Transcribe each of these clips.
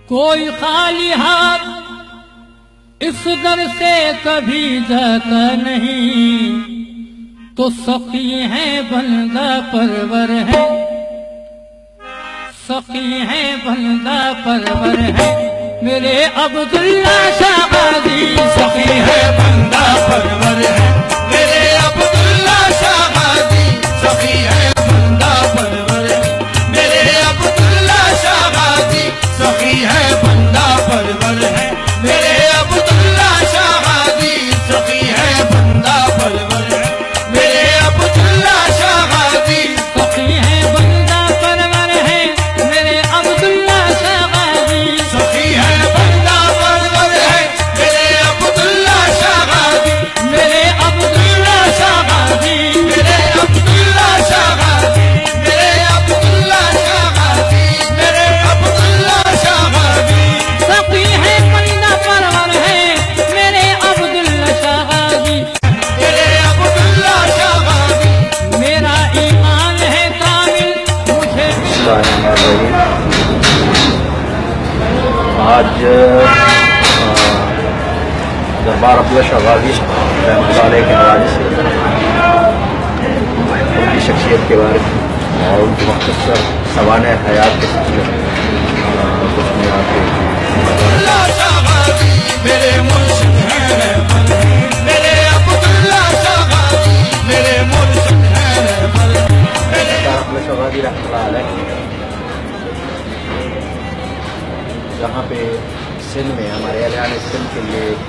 کوئی خالی ہاتھ اس در سے کبھی جاتا نہیں، تو سخی ہے بندہ پرور ہے، سخی ہے بندہ پرور ہے میرے عبداللہ شاہ غازی، سخی ہے بندہ پرور ہے میرے عبداللہ شاہ غازی، سخی ہے بندہ پرور ہے میرے عبداللہ شاہ غازی، سخی ہے بندہ پرور ہے میرے عبداللہ شاہ غازی، سخی ہے بندہ پرور ہے میرے عبداللہ شاہ غازی، سخی ہے بندہ پرور ہے میرے عبداللہ شاہ غازی، سخی ہے بندہ پرور ہے میرے عبداللہ شاہ غازی، میرے عبداللہ شاہ غازی، میرے عبداللہ شاہ غازی، میرے عبداللہ شاہ غازی، میرے عبداللہ شاہ غازی، سخی ہے بندہ پرور ہے میرے عبداللہ شاہ غازی، میرے عبداللہ شاہ غازی، میرا ایمان ہے کامل مجھے آج دربار عبداللہ شاہ غازی رحمۃ اللہ علیہ کے حوالے سے ان کی شخصیت کے بارے میں اور ان کی مختصر سوانح حیات کے سلسلے میں کچھ میں آپ کے عبداللہ شاہ غازی، میرے مرشد ہیں رہبر، میرے عبداللہ شاہ غازی، میرے مرشد ہیں رہبر، میرے عبداللہ شاہ غازی رحمۃ اللہ علیہ جہاں پہ سندھ میں ہمارے اہلیان سندھ کے لیے ایک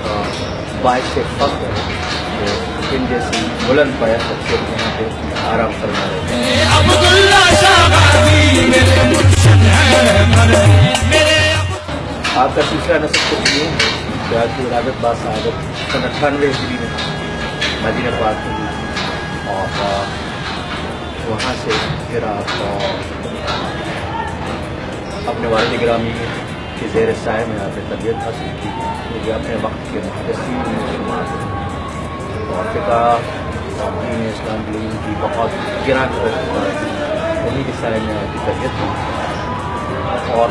باعث فخر ہے کہ ان جیسی بلند پایہ شخصیت یہاں پہ آرام فرما رہے ہیں۔ میرے عبداللہ شاہ غازی، میرے مرشد ہیں رہبر، میرے آپ کا سلسلہ نسب کچھ نہیں ہے کہ آپ کی ولادت با سعادت سن 98 ہجری میں مدینہ پاک میں ہوئی اور وہاں سے پھر آپ اپنے والد گرامی کے زیر سائے میں آپ نے تربیت حاصل کی، کیونکہ اپنے وقت کے محدثین میں شمار ہیں اور فقہ اور دین اسلام کے لیے ان کی بہت گراں قدر انہیں کے سائے میں آپ کی تربیت کی اور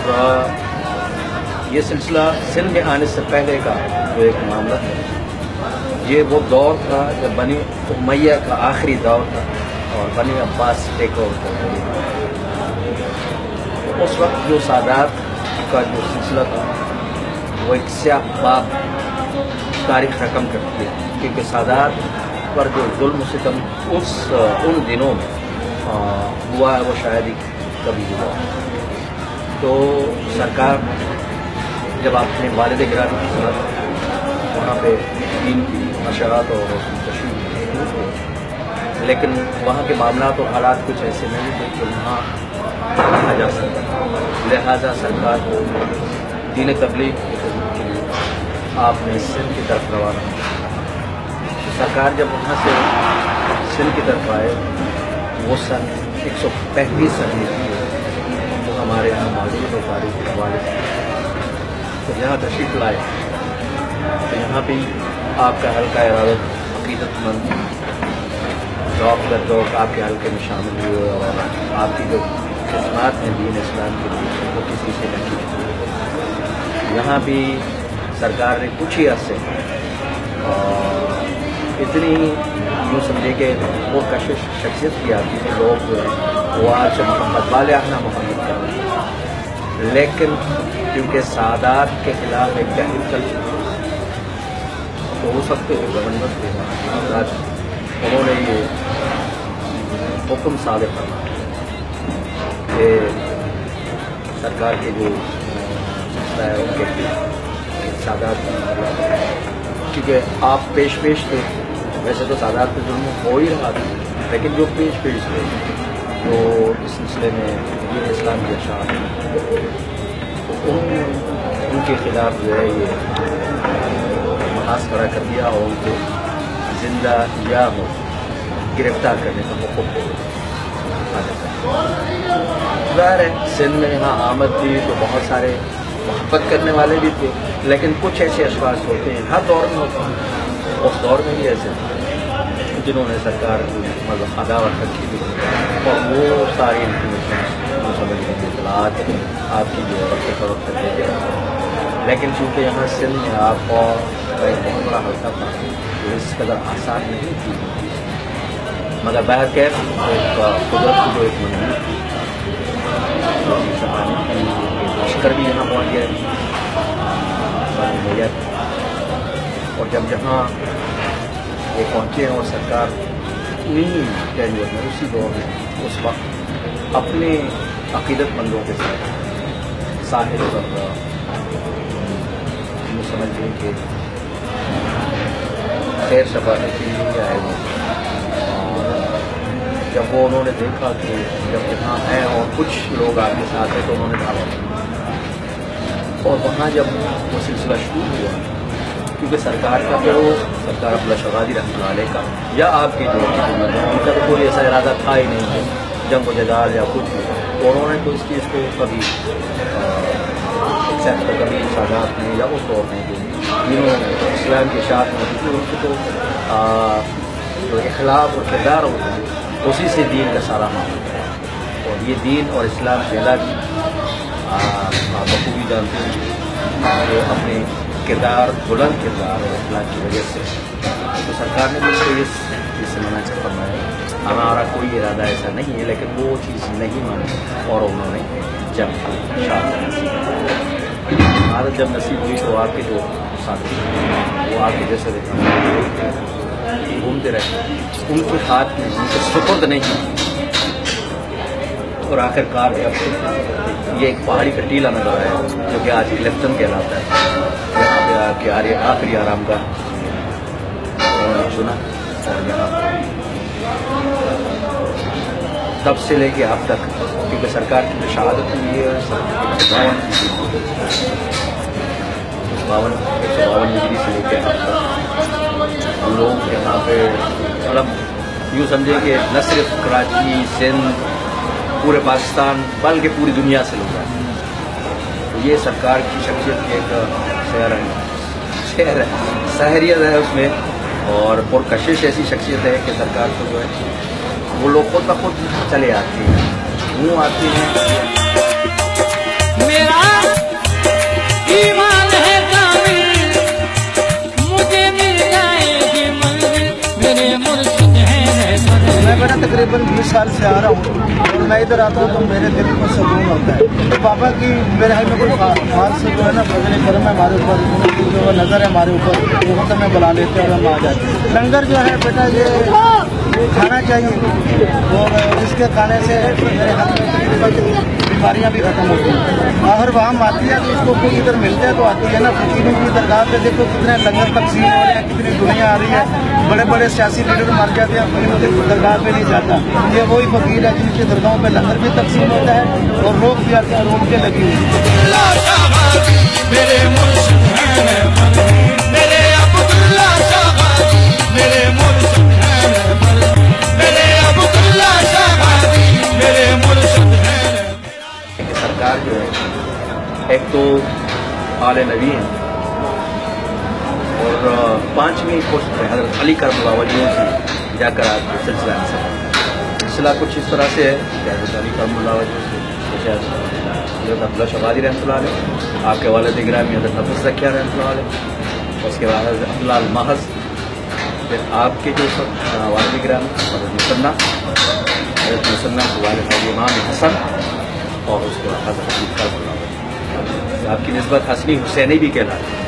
یہ سلسلہ سندھ میں آنے سے پہلے کا جو ایک معاملہ ہے، یہ وہ دور تھا جب بنی امیہ کا آخری دور تھا اور بنی عباس ٹیک اوور کر رہے تھے۔ اس وقت جو سادات کا جو سلسلہ تھا وہ ایک سیاہ باب تاریخ رقم کرتی ہے، کیونکہ سادات پر جو ظلم و ستم ان دنوں میں ہوا ہے وہ شاید ہی کبھی ہوا۔ تو سرکار جب آپ اپنے والد گرامی کے ساتھ وہاں پہ دین کی نشرات اور تشریح ہوئی، لیکن وہاں کے معاملات اور حالات کچھ ایسے نہیں تھے کہ وہاں رہا جا سکتا، لہٰذا سرکار کو دین تبلیغ کی خدمت کے لیے آپ نے سندھ کی طرف روانہ ہوا۔ سرکار جب وہاں سے سندھ کی طرف آئے وہ سن 135 ہجری جو ہمارے یہاں موجود و تاریخ کے حوالے سے، تو یہاں تشریف لائے تو یہاں بھی آپ کا حلقہ ارادت عقیدت مند ذوق در ذوق آپ کے حلقے میں شامل ہوئے اور آپ کی جو خدمات ہیں دین اسلام کے لیے وہ کسی سے نہیں چھوٹی۔ یہاں بھی سرکار نے کچھ ہی عرصے اتنی یوں سمجھے کہ وہ کشش شخصیت کی آتی ہے، لوگ جو ہیں وہ آج سے محمد والنا محمد کر رہے ہیں، لیکن کیونکہ سادات کے خلاف ایک تحریک چل چکی ہے تو ہو سکتے ہیں گورنمنٹ کے آج انہوں نے یہ حکم صادر کرنا کہ سرکار کے جو سلسلہ ہے ان کے سادات کیونکہ آپ پیش تھے، ویسے تو سادات پہ ظلم ہو ہی رہا تھا، لیکن جو پیش تھے جو اس سلسلے میں دین اسلام کے اشعار ان کے خلاف جو ہے یہ محاذ کھڑا کر دیا اور ان کو زندہ یا ہو گرفتار کرنے کا حکم ظاہر ہے سندھ میں یہاں آمد تھی تو بہت سارے محبت کرنے والے بھی تھے، لیکن کچھ ایسے اشخاص ہوتے ہیں ہر دور میں ہوتے ہیں، اس دور میں بھی ایسے تھے जिन्होंने सरकार की मतलब अदावत रखी थी और वो सारी इंफॉर्मेशन समझने की इतलात आपकी जो वक्त फरोख्त देते हैं। लेकिन चूँकि यहाँ सिंध में आप और का एक बहुत बड़ा हल्का था तो इस कदर आसान नहीं थी, मगर बहरकैफ एक कुदरत की जो एक मंजूर थी लश्कर भी यहाँ पहुँच गए और जब यहाँ ये पहुँचे और सरकार उन्हीं टेन्योर में उसी दौर में उस वक्त अपने अकीदतमंदों के साथ साहिल पर समझ लें कि खैर सफर के लिए आए वो। और जब वो उन्होंने देखा कि जब यहाँ हैं और कुछ लोग आपके साथ हैं तो उन्होंने दावत दी और वहाँ जब वो सिलसिला शुरू हुआ, क्योंकि सरकार का तो सरकार अब्दुल्ला शहबाज़ी रहमतुल्लाह अलैह का या आपकी जो उनका तो कोई ऐसा इरादा था ही नहीं कि जंग व जदाल या कुछ भी, तो उन्होंने तो इस चीज़ को कभी एक्सेप्ट कभी सादात ने या उस दौर में जिन्होंने इस्लाम की शाख में थी उनको तो जो इखलाक और किरदार होता है उसी से दीन का सारा मामला है। और ये दीन और इस्लाम से अलग आप बखूबी जानते हैं कि अपने किरदार बुलंद किरदार और अखलाक की वजह से तो सरकार ने भी उसको इस चीज़ से मना फरमाया। हमारा कोई इरादा ऐसा नहीं है, लेकिन वो चीज़ नहीं मानी और उन्होंने जब भारत जब नसीब हुई तो आपके जो साथी वो आपके जैसे घूमते रहे, उनके हाथ में उनके सुपुर्द नहीं और आखिरकार जब ये एक पहाड़ी का टीला नजर आया जो कि आज क्लिफ्टन कहलाता है, यहाँ पे आके आखिरी आराम का उन्होंने चुना और यहाँ तब से लेके अब तक, क्योंकि सरकार की जो शहादत हुई है 152 डिग्री से लेके अब तक हम लोग यहाँ पे मतलब यूँ समझे कि न सिर्फ कराची सिंध पूरे पाकिस्तान बल्कि पूरी दुनिया से लोग आए। तो ये सरकार की शख्सियत की एक सहरियत है उसमें और पुरकशिश ऐसी शख्सियत है कि सरकार को जो है वो लोग खुद ब खुद चले आते हैं, मुँह आते हैं। मेरा ईमान है कामिल, मुझे मिल जाएगी मंजिल, मेरे मुर्शिद हैं रहबर। मैं बेटा तकरीबन 20 साल से आ रहा हूँ और मैं इधर आता हूँ तो मेरे दिल को सुकून होता है। तो पापा की मेरे हाथ में कोई खास से जो है ना फजल करम है हमारे ऊपर, जो नज़र है हमारे ऊपर वो हमें बुला लेते हैं और हम आ जाते हैं। लंगर जो है बेटा ये खाना चाहिए और इसके खाने से मेरे हाथ में बीमारियाँ भी खत्म होती हैं। अगर वहाँ आती है तो इसको कोई इधर मिल जाए तो आती है ना। फकीरों की दरगाह पे देखो कितने लंगर तकसीम हो रहे हैं, कितनी दुनिया आ रही है, बड़े बड़े सियासी लीडर मर जाते हैं, कोई उनकी दरगाह पे नहीं जाता। ये वही फकीर है जिनकी दरगाहों पे लंगर भी तकसीम होता है और लोग भी आते हैं और उनके लगी हुई मेरे मुर्शिद हैं रहबर, मेरे अब्दुल्ला शहबाज़ी, मेरे मुर्शिद हैं रहबर, मेरे अब्दुल्ला शहबाज़ी, मेरे मुर्शिद हैं रहबर। सरकार जो है एक तो आले नबी है और 5वीं पोस्ट पे हज़रत अली करबला वजह से जाकर आज सिलसिला कुछ इस तरह से है कि हज़रत अली करबला वजह से हज़रत अब्दुल्ला शहबाज़ी रहमतुल्लाह अलैह, आपके वालिद गिरामी हज़रत हफ़ीज़ ज़किया रहमतुल्लाह अलैह, उसके बाद हज़रत अब्दुल्ला अल महज़, फिर आपके जो सब वालिद गिरामी हज़रत मुसन्ना के वालिद इमाम हसन और उसके बाद हज़रत अली करबला। आपकी निस्बत हसनी हुसैनी भी कहलाती है।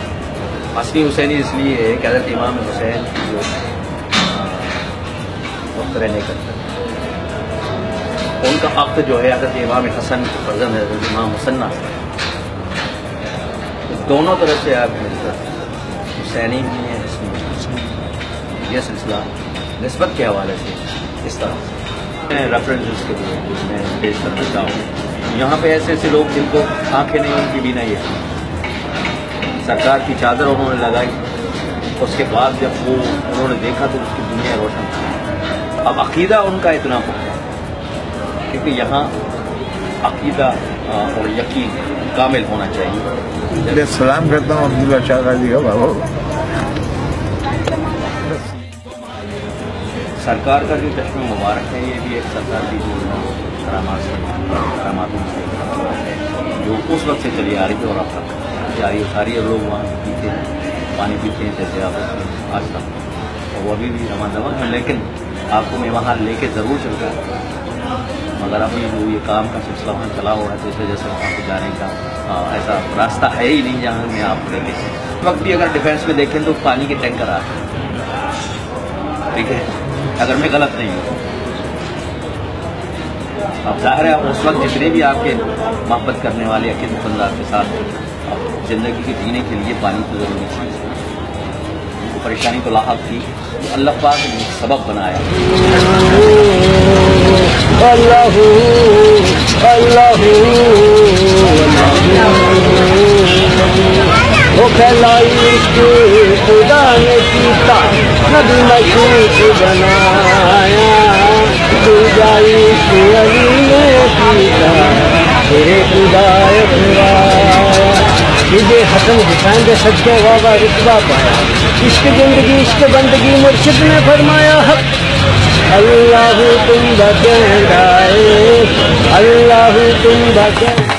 हसनी हुसैनी इसलिए है कि हज़रत इमाम हुसैन की जो मुख्तरे नहीं करते, उनका अक़्द जो है हज़रत इमाम हसन के फर्जंद है हज़रत इमाम मुसन्ना, तो दोनों तरफ से आप हुसैनी भी हैं हसनी भी। ये सिलसिला निस्बत के हवाले से इस तरह मैं रेफरेंसेस के लिए मैं पेश कर देता हूँ। यहाँ पे ऐसे ऐसे लोग जिनको आंखें नहीं उनकी भी नहीं है, सरकार की चादर उन्होंने लगाई, उसके बाद जब वो उन्होंने देखा तो उसकी दुनिया रोशन थी। अब अक़ीदा उनका इतना पुख्ता है क्योंकि यहाँ अक़ीदा और यकीन कामिल होना चाहिए। सलाम करता हूँ अब्दुल्ला शहबाज़ी का बाबू। सरकार का जो चश्मा मुबारक है ये भी एक सरकार की जो करामातों से है जो उस वक्त से चली आ रही है और अब तक जारी सारी लोग वहाँ पीते हैं पानी पीते हैं जैसे आप आज तक और वो अभी भी रवा दवा है लेकिन आपको मैं वहाँ लेके ज़रूर चलता मगर अभी जो ये काम का सिलसिला वहाँ चला हुआ है तो इस वजह से वहाँ पे जाने का ऐसा रास्ता है ही नहीं जहाँ मैं आपको लेके इस वक्त भी अगर डिफेंस में देखें तो पानी के टैंकर आते हैं ठीक है अगर मैं गलत नहीं हूँ अब जाहिर है उस वक्त जितने भी आपके मोहब्बत करने वाले अकीद दुकानदार के साथ ज़िंदगी के जीने के लिए पानी तो ज़रूरी चीज़ है उनको परेशानी तो लाहक थी तो अल्लाह पाक ने एक सबब बनाया अल्लाहू अल्लाहू वो कहलाई के खुदा ने पीता नबी मशहूर बनाया खुदाई के अली ने पीता तेरे खुदाए खुदाया तुझे हसन हुसैन दे सच्चे वावा रुतबा पाया इश्क जिंदगी इश्क बंदगी मुर्शिद ने फरमाया हक अल्लाह तुम बचाए अल्लाह तुम बचाए